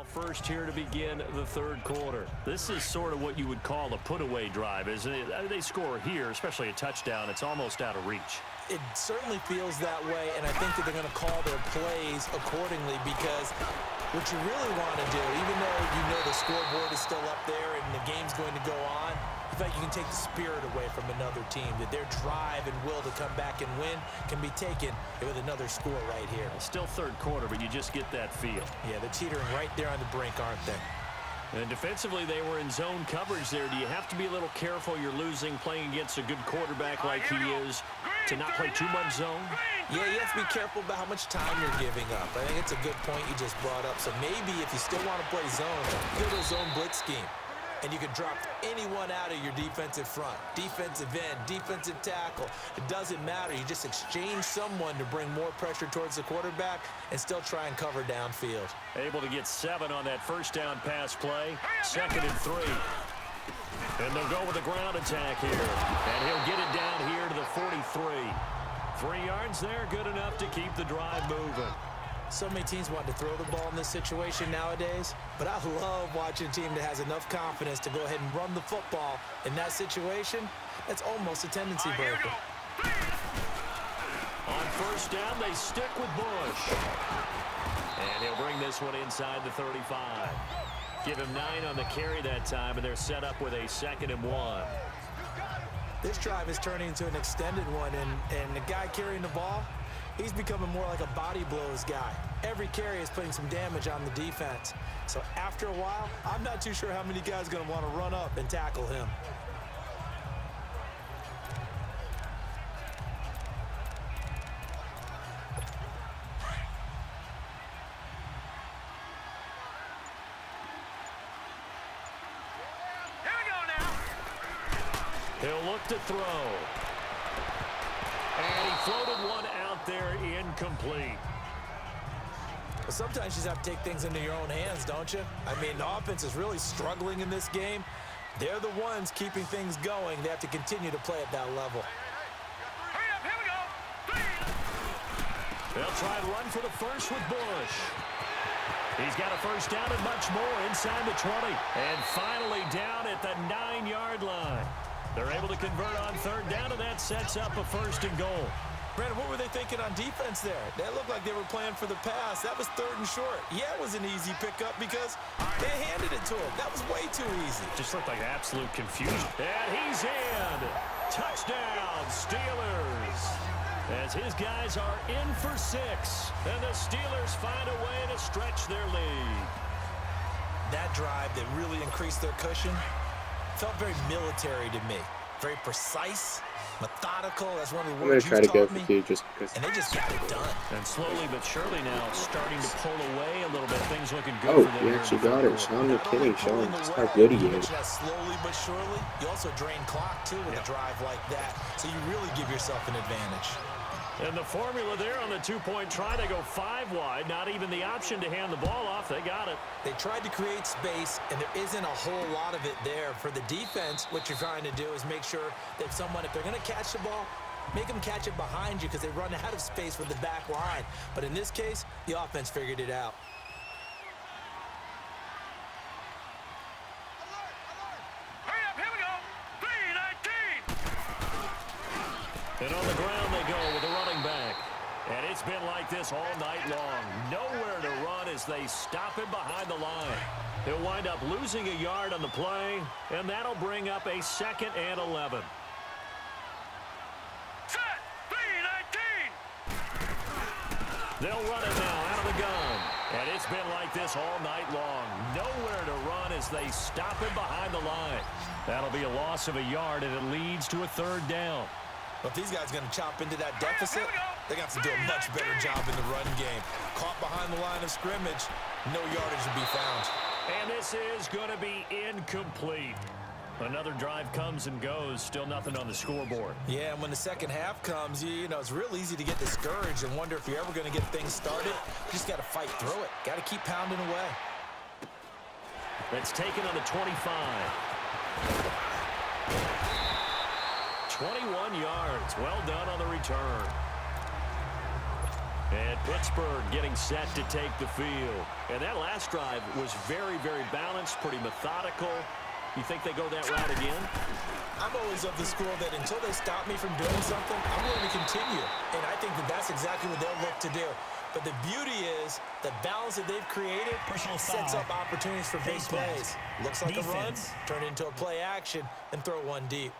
First here to begin the third quarter. This is sort of what you would call a put-away drive, isn't it? They score here, especially a touchdown. It's almost out of reach. It certainly feels that way, and I think that they're going to call their plays accordingly because what you really want to do, even though you know the scoreboard is still up there and the game's going to go on, in fact, you can take the spirit away from another team, that their drive and will to come back and win can be taken with another score right here. Still third quarter, but you just get that feel. Yeah, they're teetering right there on the brink, aren't they? And defensively, they were in zone coverage there. Do you have to be a little careful? You're losing playing against a good quarterback like he is to not play too much zone? Yeah, you have to be careful about how much time you're giving up. I think it's a good point you just brought up. So maybe if you still want to play zone, go to a zone blitz scheme. And you can drop anyone out of your defensive front, defensive end, defensive tackle. It doesn't matter. You just exchange someone to bring more pressure towards the quarterback and still try and cover downfield. Able to get 7 on that first down pass play. 2nd and 3. And they'll go with a ground attack here. And he'll get it down here to the 43. 3 yards there, good enough to keep the drive moving. So many teams want to throw the ball in this situation nowadays, but I love watching a team that has enough confidence to go ahead and run the football. In that situation, that's almost a tendency breaker. On first down, they stick with Bush. And he'll bring this one inside the 35. Give him 9 on the carry that time, and they're set up with a 2nd and 1. This drive is turning into an extended one, and the guy carrying the ball, he's becoming more like a body blows guy. Every carry is putting some damage on the defense. So after a while, I'm not too sure how many guys are going to want to run up and tackle him. Here we go now. He'll look to throw. And he floated one out there incomplete. Well, sometimes you just have to take things into your own hands, don't you? I mean, the offense is really struggling in this game. They're the ones keeping things going. They have to continue to play at that level. Hurry up, here we go. They'll try and run for the first with Bush. He's got a first down and much more inside the 20. And finally down at the 9-yard line. They're able to convert on 3rd down, and that sets up a 1st and goal. Brandon, what were they thinking on defense there? They looked like they were playing for the pass. That was 3rd and short. Yeah, it was an easy pickup because they handed it to him. That was way too easy. Just looked like absolute confusion. And he's in. Touchdown, Steelers. As his guys are in for 6. And the Steelers find a way to stretch their lead. That drive that really increased their cushion felt very military to me. Very precise, methodical. That's one of the words you taught me. I'm going to try to go for 2 just because. And they just got it done. And slowly but surely now starting to pull away a little bit. Things looking good Oh, for them. he actually got it. Sean, you're kidding, Sean. Just how good he is. Slowly but surely, you also drain clock, too, with a drive like that. So you really give yourself an advantage. And the formula there on the 2-point try to go 5 wide. Not even the option to hand the ball off. They got it. They tried to create space, and there isn't a whole lot of it there. For the defense, what you're trying to do is make sure that if they're going to catch the ball, make them catch it behind you because they run out of space with the back line. But in this case, the offense figured it out. Hurry up, here we go. 3-19. And on the ground they go with a running back. And it's been like this all night long. Nowhere to run as they stop him behind the line. He'll wind up losing a yard on the play, and that'll bring up a 2nd and 11. Set, 3-19. They'll run it now out of the gun. And it's been like this all night long. Nowhere to run as they stop him behind the line. That'll be a loss of a yard, and it leads to a 3rd down. But if these guys are going to chop into that deficit, they got to do a much better job in the run game. Caught behind the line of scrimmage, no yardage to be found. And this is going to be incomplete. Another drive comes and goes, still nothing on the scoreboard. Yeah, and when the second half comes, you know, it's real easy to get discouraged and wonder if you're ever going to get things started. You just got to fight through it. Got to keep pounding away. That's taken on the 25. 21 yards. Well done on the return. And Pittsburgh getting set to take the field. And that last drive was very, very balanced, pretty methodical. You think they go that route again? I'm always of the school that until they stop me from doing something, I'm going to continue. And I think that that's exactly what they'll look to do. But the beauty is the balance that they've created sets up opportunities for big plays. Looks like a run, turn into a play action, and throw one deep.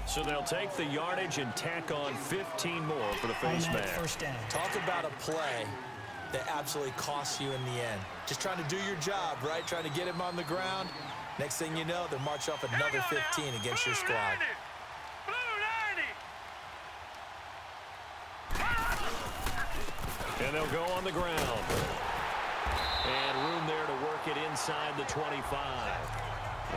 So they'll take the yardage and tack on 15 more for the face mask. Talk about a play that absolutely costs you in the end. Just trying to do your job, right? Trying to get him on the ground. Next thing you know, they'll march off another 15 against your squad. And they'll go on the ground. And room there to work it inside the 25.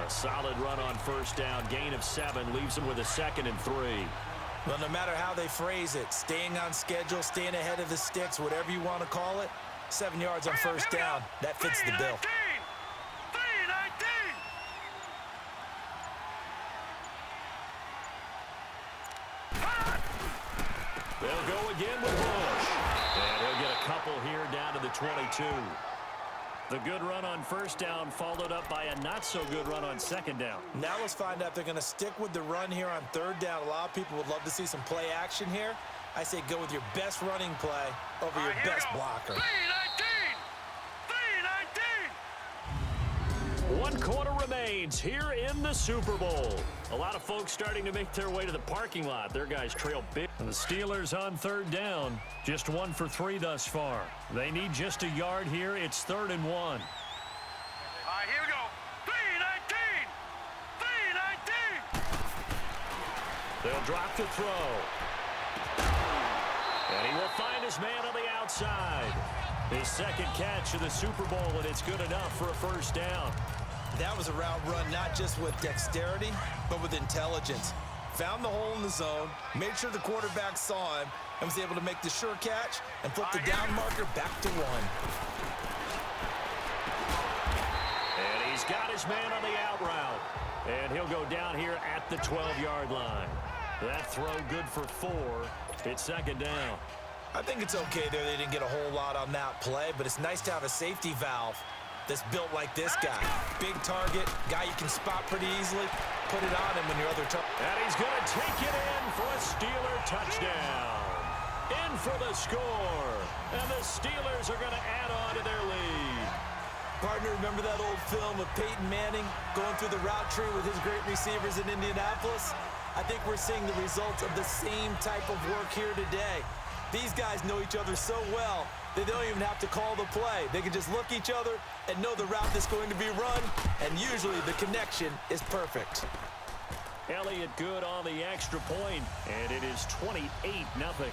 A solid run on first down. Gain of 7 leaves them with a 2nd and 3. Well, no matter how they phrase it, staying on schedule, staying ahead of the sticks, whatever you want to call it, 7 yards on first down, that fits the bill. They'll go again with Bush. And he'll get a couple here down to the 22. The good run on first down followed up by a not-so-good run on second down. Now let's find out if they're going to stick with the run here on third down. A lot of people would love to see some play action here. I say go with your best running play over your best blocker. 1 quarter remains here in the Super Bowl. A lot of folks starting to make their way to the parking lot. Their guys trail big. And the Steelers on third down. Just 1 for 3 thus far. They need just a yard here. It's 3rd and 1. All right, here we go. 3-19. They'll drop to throw. And he will find his man on the outside. His 2nd catch of the Super Bowl, and it's good enough for a first down. That was a route run not just with dexterity, but with intelligence. Found the hole in the zone, made sure the quarterback saw him, and was able to make the sure catch and flip the down marker back to 1. And he's got his man on the out route. And he'll go down here at the 12-yard line. That throw good for 4. It's 2nd down. I think it's okay there. They didn't get a whole lot on that play, but it's nice to have a safety valve that's built like this guy. Big target, guy you can spot pretty easily. Put it on him when your other target. And he's going to take it in for a Steeler touchdown. In for the score. And the Steelers are going to add on to their lead. Partner, remember that old film of Peyton Manning going through the route tree with his great receivers in Indianapolis? I think we're seeing the results of the same type of work here today. These guys know each other so well, they don't even have to call the play. They can just look each other and know the route that's going to be run, and usually the connection is perfect. Elliott good on the extra point, and it is 28-0.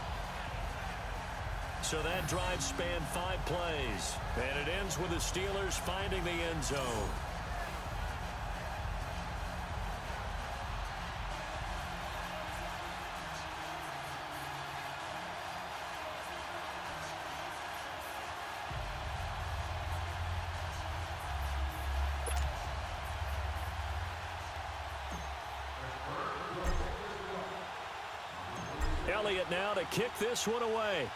So that drive spanned 5 plays, and it ends with the Steelers finding the end zone. Elliott now to kick this one away.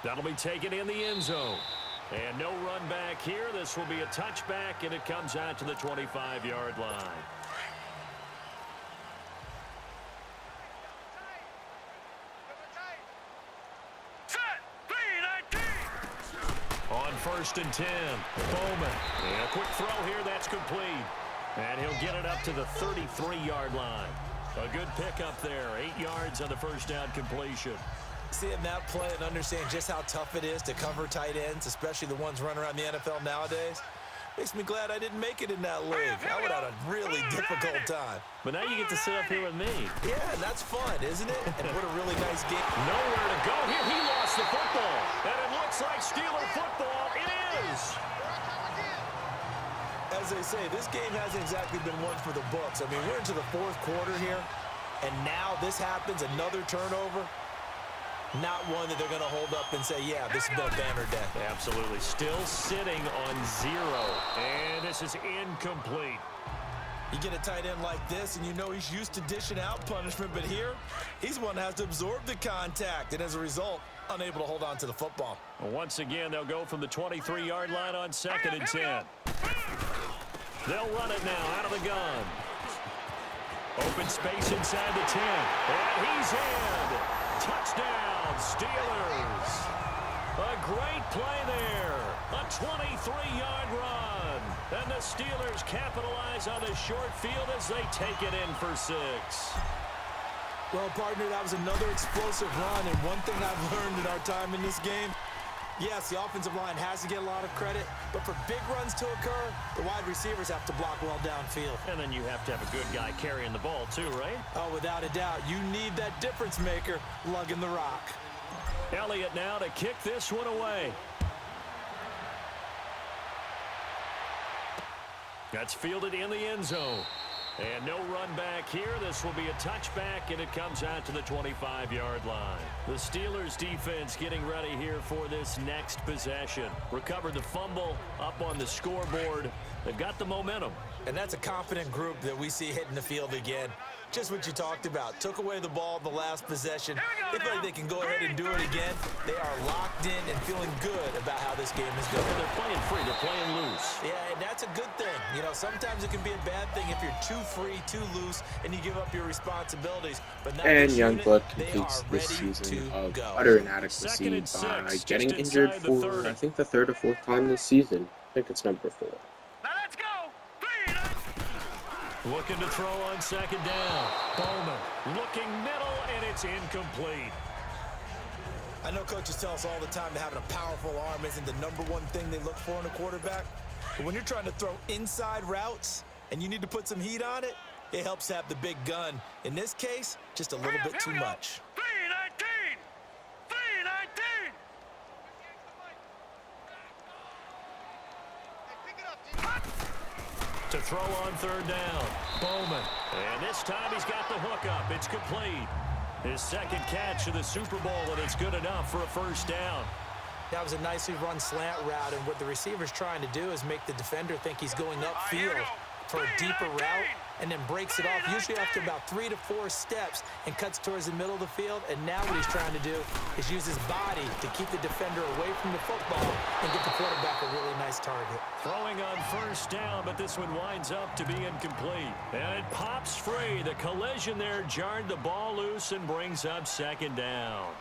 That'll be taken in the end zone. And no run back here. This will be a touchback, and it comes out to the 25-yard line. On 1st and 10, Bowman. And a quick throw here, that's complete. And he'll get it up to the 33-yard line. A good pickup there, 8 yards on the first down completion. Seeing that play and understand just how tough it is to cover tight ends, especially the ones running around the NFL nowadays, makes me glad I didn't make it in that league. I would have had a really difficult time. But now you get to sit up here with me. Yeah, that's fun, isn't it? And what a really nice game. Nowhere to go here. He lost the football. And it looks like Steeler football. It is. As they say, this game hasn't exactly been one for the books. I mean, we're into the 4th quarter here, and now this happens, another turnover. Not one that they're going to hold up and say, yeah, this has been a banner day. Absolutely. Still sitting on 0. And this is incomplete. You get a tight end like this, and you know he's used to dishing out punishment, but here, he's one that has to absorb the contact, and as a result, unable to hold on to the football. Well, once again, they'll go from the 23-yard line on 2nd and 10. They'll run it now out of the gun. Open space inside the 10. And he's in. Touchdown, Steelers. A great play there. A 23-yard run. And the Steelers capitalize on the short field as they take it in for 6. Well, partner, that was another explosive run, and one thing I've learned in our time in this game, yes, the offensive line has to get a lot of credit, but for big runs to occur, the wide receivers have to block well downfield. And then you have to have a good guy carrying the ball too, right? Oh, without a doubt. You need that difference maker lugging the rock. Elliott now to kick this one away. That's fielded in the end zone. And no run back here. This will be a touchback, and it comes out to the 25-yard line. The Steelers defense getting ready here for this next possession. Recovered the fumble up on the scoreboard. They've got the momentum. And that's a confident group that we see hitting the field again. Just what you talked about. Took away the ball in the last possession. They feel like they can go ahead and do it again. They are locked in and feeling good about how this game is going. They're playing free. They're playing loose. Yeah, and that's a good thing. You know, sometimes it can be a bad thing if you're too free, too loose, and you give up your responsibilities. But not And Youngblood unit, completes this ready season to of go. utter inadequacy 2nd and 6, by just getting inside injured the for, 30. I think, the 3rd or 4th time this season. I think it's number 4. Now let's go. Looking to throw on 2nd down. Bowman looking middle, and it's incomplete. I know coaches tell us all the time that having a powerful arm isn't the #1 thing they look for in a quarterback. But when you're trying to throw inside routes and you need to put some heat on it, it helps have the big gun. In this case, just a little bit too much. 319. 319. To throw on 3rd down. Bowman. And this time he's got the hook up. It's complete. His 2nd catch of the Super Bowl, and it's good enough for a 1st down. That was a nicely run slant route, and what the receiver's trying to do is make the defender think he's going upfield for a deeper route, and then breaks it off, usually after about 3 to 4 steps, and cuts towards the middle of the field. And now what he's trying to do is use his body to keep the defender away from the football and get the quarterback a really nice target. Throwing on 1st down, but this one winds up to be incomplete. And it pops free. The collision there jarred the ball loose and brings up 2nd down.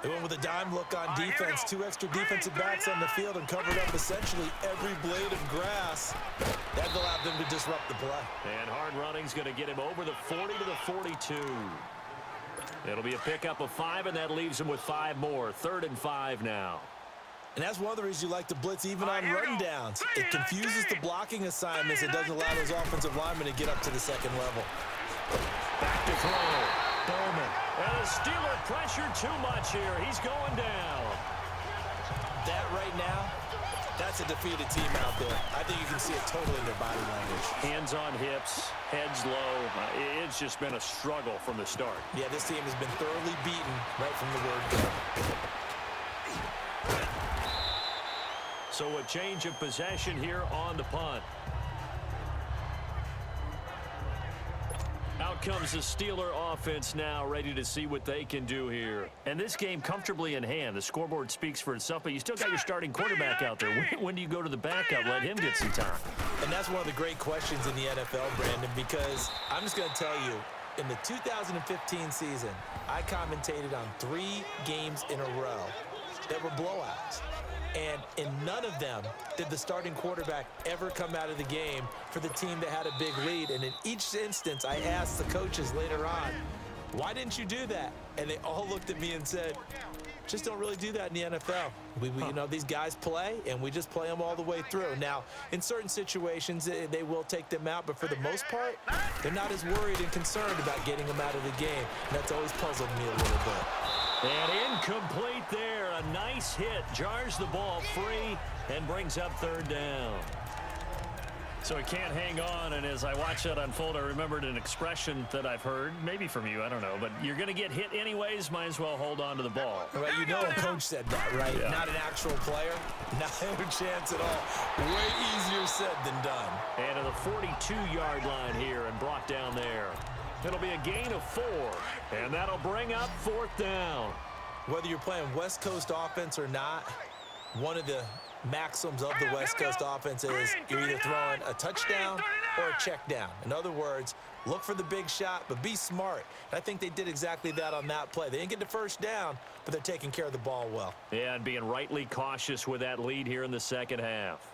They went with a dime look on defense. 2 extra defensive backs on the field and covered up essentially every blade of grass. That allowed them to disrupt the play. And hard running's going to get him over the 40 to the 42. It'll be a pickup of 5, and that leaves him with 5 more. 3rd and 5 now. And that's one of the reasons you like to blitz even on run downs. It confuses the blocking assignments. It doesn't allow those offensive linemen to get up to the 2nd level. Back to throw. Bowman. And the Steeler pressure too much here. He's going down. That right now, that's a defeated team out there. I think you can see it totally in their body language. Hands on hips, heads low. It's just been a struggle from the start. Yeah, this team has been thoroughly beaten right from the word go. So a change of possession here on the punt. Out comes the Steeler offense now, ready to see what they can do here. And this game comfortably in hand. The scoreboard speaks for itself, but you still got your starting quarterback out there. When do you go to the backup? Let him get some time. And that's one of the great questions in the NFL, Brandon, because I'm just going to tell you, in the 2015 season, I commentated on 3 games in a row that were blowouts. And in none of them did the starting quarterback ever come out of the game for the team that had a big lead. And in each instance, I asked the coaches later on, why didn't you do that? And they all looked at me and said, just don't really do that in the NFL. You know, these guys play, and we just play them all the way through. Now, in certain situations, they will take them out, but for the most part, they're not as worried and concerned about getting them out of the game. And that's always puzzled me a little bit. And incomplete there. A nice hit. Jars the ball free and brings up 3rd down. So he can't hang on, and as I watch that unfold, I remembered an expression that I've heard, maybe from you, I don't know, but you're going to get hit anyways, might as well hold on to the ball. Well, you know a coach said that, right? Yeah. Not an actual player. Not a chance at all. Way easier said than done. And to the 42-yard line here and brought down there. It'll be a gain of 4, and that'll bring up 4th down. Whether you're playing West Coast offense or not, one of the maxims of the West Coast offense is you're either throwing a touchdown or a check down. In other words, look for the big shot, but be smart. And I think they did exactly that on that play. They didn't get the first down, but they're taking care of the ball well. Yeah, and being rightly cautious with that lead here in the second half.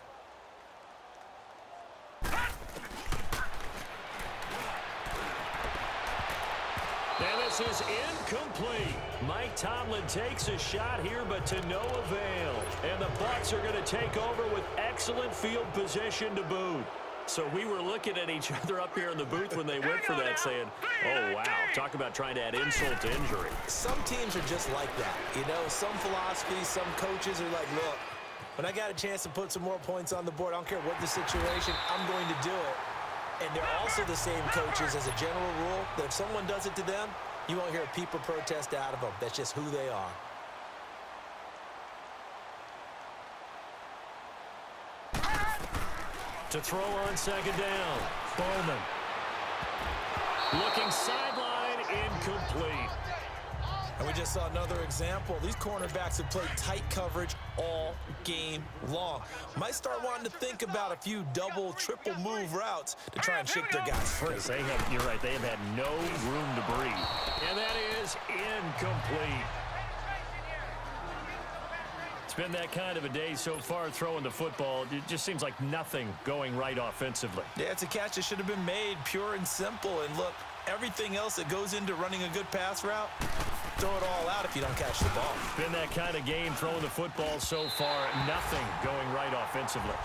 And this is incomplete. Mike Tomlin takes a shot here, but to no avail. And the Bucs are going to take over with excellent field position to boot. So we were looking at each other up here in the booth when they went for that, saying, oh, wow, talk about trying to add insult to injury. Some teams are just like that. You know, some philosophies, some coaches are like, look, when I got a chance to put some more points on the board, I don't care what the situation, I'm going to do it. And they're also the same coaches as a general rule that if someone does it to them, you won't hear a peep or protest out of them. That's just who they are. To throw on second down, Bowman. Looking sideline, incomplete. And we just saw another example. These cornerbacks have played tight coverage all game long. Might start wanting to think about a few double, triple move routes to try and shake their guys free. You're right, they have had no room to breathe. And that is incomplete. It's been that kind of a day so far throwing the football. It just seems like nothing going right offensively. Yeah, it's a catch that should have been made, pure and simple. And look, everything else that goes into running a good pass route, throw it all out if you don't catch the ball. Been that kind of game throwing the football so far. Nothing going right offensively.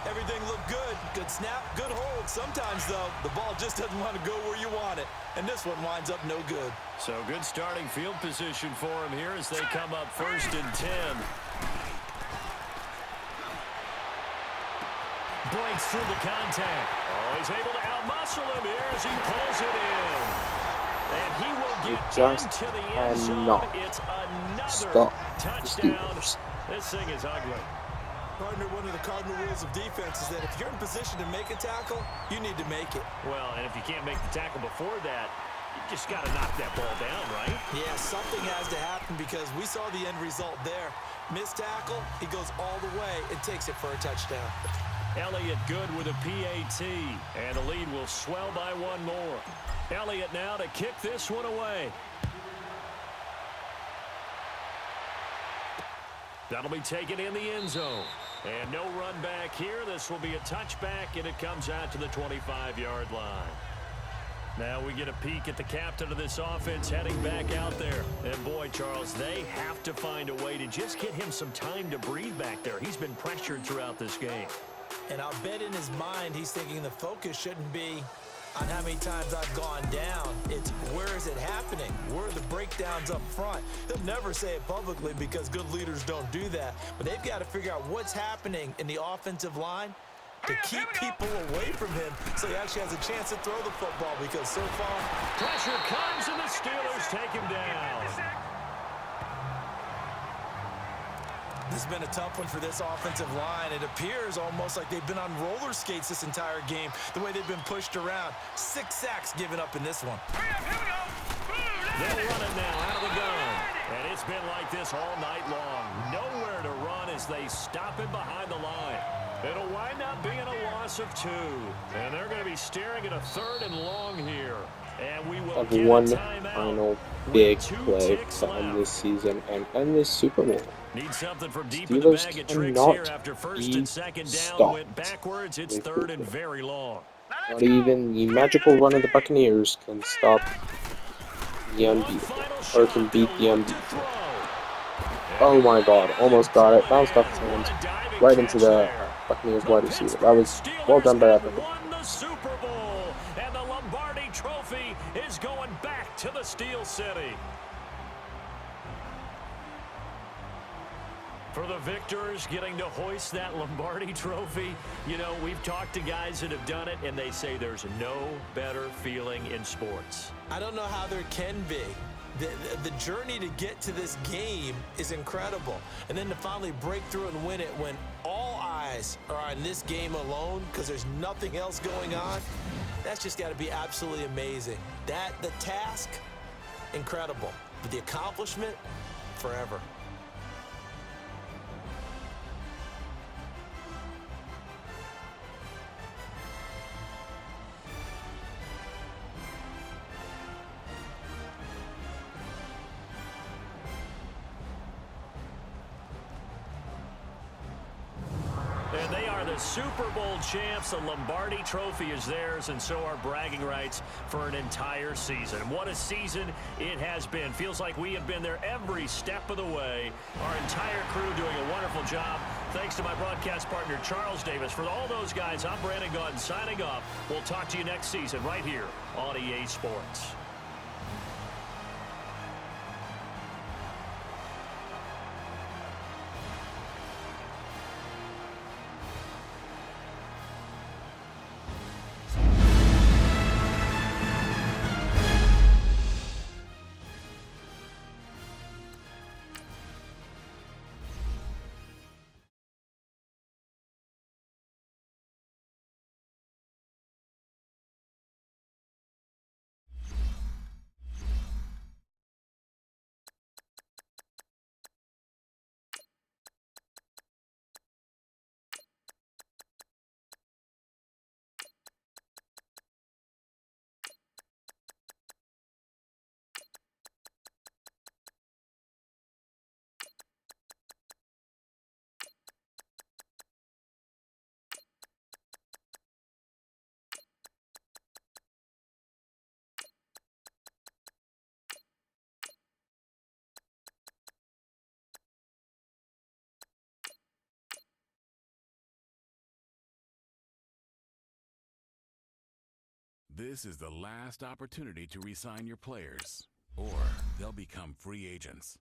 Everything looked good. Good snap, good hold. Sometimes, though, the ball just doesn't want to go where you want it. And this one winds up no good. So good starting field position for him here as they come up 1st and 10. Breaks through the contact. Oh, he's able to outmuscle him here as he pulls it in. And he will get into the end zone. It's another touchdown. This thing is ugly. Partner, one of the cardinal rules of defense is that if you're in position to make a tackle, you need to make it. Well, and if you can't make the tackle before that, you just got to knock that ball down, right? Yeah, something has to happen because we saw the end result there. Missed tackle, he goes all the way and takes it for a touchdown. Elliott good with a PAT, and the lead will swell by one more. Elliott now to kick this one away. That'll be taken in the end zone. And no run back here. This will be a touchback, and it comes out to the 25-yard line. Now we get a peek at the captain of this offense heading back out there. And boy, Charles, they have to find a way to just get him some time to breathe back there. He's been pressured throughout this game. And I'll bet in his mind he's thinking the focus shouldn't be on how many times I've gone down. It's where is it happening? Where are the breakdowns up front? He'll never say it publicly because good leaders don't do that. But they've got to figure out what's happening in the offensive line to keep people away from him so he actually has a chance to throw the football because so far... Pressure comes and the Steelers take him down. This has been a tough one for this offensive line. It appears almost like they've been on roller skates this entire game, the way they've been pushed around. 6 sacks given up in this one. They'll run it now out of the gun. And it's been like this all night long. Nowhere to run as they stop him behind the line. It'll wind up being a loss of 2. And they're going to be staring at a 3rd and long here. And we will get one a timeout final big with 2 play ticks to end left. this season and end this Super Bowl. Need something from deep in the Steelers bag of tricks cannot here after 1st be and 2nd down. stopped. Went backwards. It's with 3rd and football. very long. Not even the magical run of the Buccaneers can stop the unbeatable, or can beat the unbeatable. Oh my god, almost got it. Bounced off his hands right into the Buccaneers wide receiver. That was well done by that. Won the Super Bowl, and the Lombardi Trophy is going back to the Steel City. For the victors getting to hoist that Lombardi trophy, you know, we've talked to guys that have done it, and they say there's no better feeling in sports. I don't know how there can be. The journey to get to this game is incredible. And then to finally break through and win it when all eyes are on this game alone because there's nothing else going on, that's just got to be absolutely amazing. The task, incredible. But the accomplishment, forever. And they are the Super Bowl champs. The Lombardi trophy is theirs, and so are bragging rights for an entire season. And what a season it has been. Feels like we have been there every step of the way. Our entire crew doing a wonderful job. Thanks to my broadcast partner, Charles Davis. For all those guys, I'm Brandon Gaudin signing off. We'll talk to you next season right here on EA Sports. This is the last opportunity to re-sign your players, or they'll become free agents.